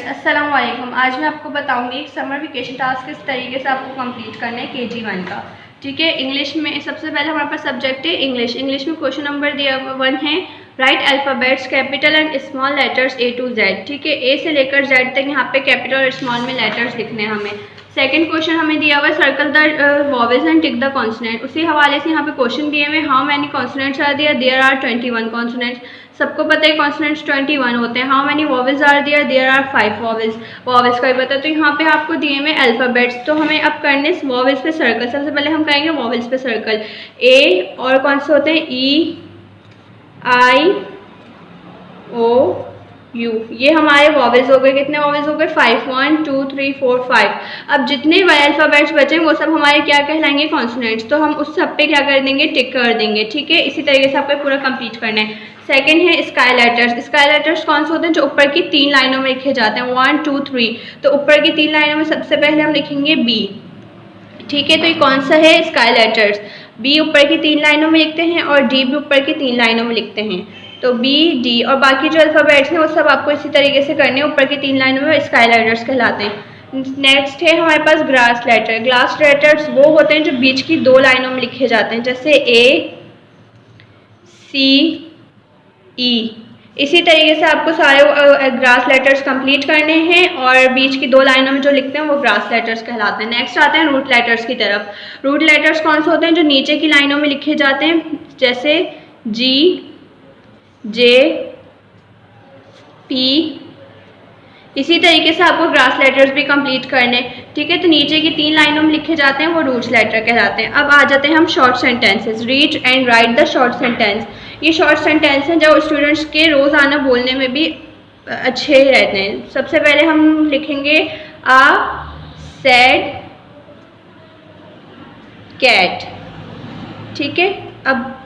अस्सलाम वालेकुम। आज मैं आपको बताऊंगी एक समर वेकेशन टास्क किस तरीके से आपको कंप्लीट करना है KG1 का। ठीक है, इंग्लिश में सबसे पहले हमारे पास सब्जेक्ट है इंग्लिश। इंग्लिश में क्वेश्चन नंबर दिया 1 है, right alphabets capital and small letters A to Z। ठीक है, A से लेकर Z तक यहाँ पे कैपिटल और स्मॉल में लेटर्स लिखने हैं हमें। सेकंड क्वेश्चन हमें दिया हुआ है circle the vowels and tick the consonant. उसी हवाले से यहाँ पे क्वेश्चन दिए हुए how many consonants are there, there are 21 consonants. सबको पता है कॉन्सोनेंट्स 21 होते हैं। How many vowels are there, there are 5 vowels. Vowels का भी पता है। तो यहाँ पे आपको दिए हुए अल्फ़ाबेट्स, तो हमें अब करने वॉवेल्स पे सर्कल। सबसे पहले हम करेंगे वॉवेल्स पे सर्कल। A और कौन से होते हैं E I O U, ये हमारे वॉवेल्स हो गए। कितने वॉवेल्स हो गए 5, 1 2 3 4 5। अब जितने अल्फ़ाबेट्स बचे वो सब हमारे क्या कहलाएंगे कॉन्सोनेंट्स। तो हम उस सब पे क्या कर देंगे टिक कर देंगे। ठीक है, इसी तरीके से आपको पूरा कंप्लीट करना है। सेकंड है स्काई लेटर्स। स्काई लेटर्स कौन से होते हैं जो ऊपर की 3 लाइनों में लिखे जाते हैं 1 2 3। तो ऊपर की 3 लाइनों में सबसे पहले हम लिखेंगे B। ठीक है, तो ये कौन सा है स्काई लेटर्स। B ऊपर की 3 लाइनों में लिखते हैं और D भी ऊपर की 3 लाइनों में लिखते हैं। तो B D और बाकी जो अल्फ़ाबेट्स हैं वो सब आपको इसी तरीके से करने हैं। ऊपर की 3 लाइनों में स्काई लेटर्स कहलाते हैं। नेक्स्ट है हमारे पास ग्रास लेटर। ग्रास लेटर्स वो होते हैं जो बीच की 2 लाइनों में लिखे जाते हैं, जैसे A C E। इसी तरीके से आपको सारे ग्रास लेटर्स कंप्लीट करने हैं और बीच की 2 लाइनों में जो लिखते हैं वो ग्रास लेटर्स कहलाते हैं। नेक्स्ट आते हैं रूट लेटर्स की तरफ। रूट लेटर्स कौन से होते हैं जो नीचे की लाइनों में लिखे जाते हैं, जैसे G J P। इसी तरीके से आपको ग्रास लेटर्स भी कंप्लीट करने। ठीक है, तो नीचे की 3 लाइनों में लिखे जाते हैं वो रूट लेटर कहलाते हैं। अब आ जाते हैं हम short sentences. Read and right the short sentence. ये शॉर्ट सेंटेंस हैं जो स्टूडेंट्स के रोज़ाना बोलने में भी अच्छे रहते हैं। सबसे पहले हम लिखेंगे आ सैड कैट। ठीक है, अब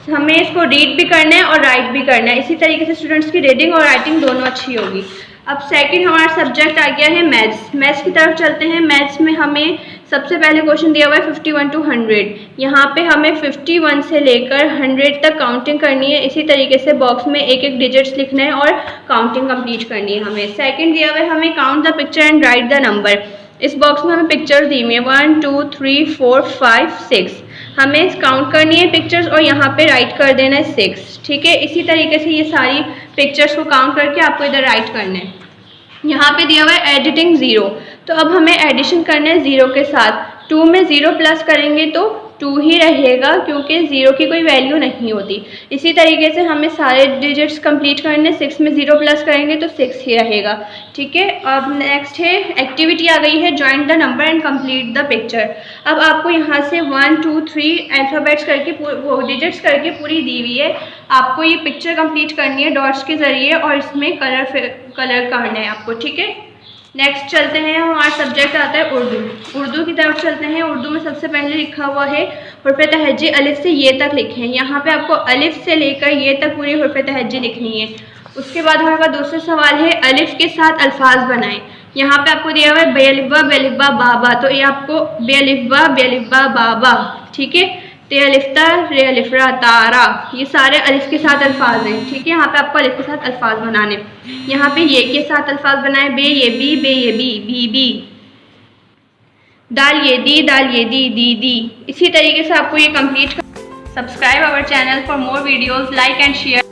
हमें इसको रीड भी करना है और राइट भी करना है। इसी तरीके से स्टूडेंट्स की रीडिंग और राइटिंग दोनों अच्छी होगी। अब सेकंड हमारा सब्जेक्ट आ गया है मैथ्स। मैथ्स की तरफ चलते हैं। मैथ्स में हमें सबसे पहले क्वेश्चन दिया हुआ है 51 to 100। यहाँ पे हमें 51 से लेकर 100 तक काउंटिंग करनी है। इसी तरीके से बॉक्स में एक एक डिजिट्स लिखना है और काउंटिंग कंप्लीट करनी है हमें। सेकंड दिया हुआ है हमें count the picture and right the number. इस बॉक्स में हमें पिक्चर्स दी हुई है 1 2 3 4 5 6। हमें काउंट करनी है पिक्चर्स और यहाँ पे राइट कर देना है 6। ठीक है, इसी तरीके से ये सारी पिक्चर्स को काउंट करके आपको इधर राइट करना है। यहाँ पे दिया हुआ है एडिटिंग 0। तो अब हमें एडिशन करना है 0 के साथ। 2 में 0 प्लस करेंगे तो 2 ही रहेगा क्योंकि 0 की कोई वैल्यू नहीं होती। इसी तरीके से हमें सारे डिजिट्स कंप्लीट करने। 6 में 0 प्लस करेंगे तो 6 ही रहेगा। ठीक है, अब नेक्स्ट है एक्टिविटी आ गई है join the number and complete the picture. अब आपको यहाँ से 1 2 3 अल्फ़ाबेट्स करके वो डिजिट्स करके पूरी दी हुई है। आपको ये पिक्चर कंप्लीट करनी है डॉट्स के ज़रिए और इसमें कलर करना है आपको। ठीक है, नेक्स्ट चलते हैं। हमारा सब्जेक्ट आता है उर्दू। उर्दू की तरफ चलते हैं। उर्दू में सबसे पहले लिखा हुआ है हुर्फ़ तहज्जी अलिफ से ये तक लिखे हैं। यहाँ पे आपको अलिफ से लेकर ये तक पूरी हुर्फ़ तहज्जी लिखनी है। उसके बाद हमारे पास दूसरा सवाल है अलिफ के साथ अल्फाज बनाएं। यहाँ पे आपको दिया हुआ है बेअलिफ़ बेअलिफ़ बाबा। तो ये आपको बेअलिफ़ बाबा। ठीक है, ते अलिफ्ता रे अलिफ्रा तारा, ये सारे अलिफ के साथ अल्फाज हैं। ठीक है, यहाँ पे आपको अलिफ के साथ अल्फाज बनाने। यहाँ पे ये के साथ अल्फाज बनाए बे ये बी। दाल ये दी दी। इसी तरीके से आपको ये complete. Subscribe our channel for more videos, like and share.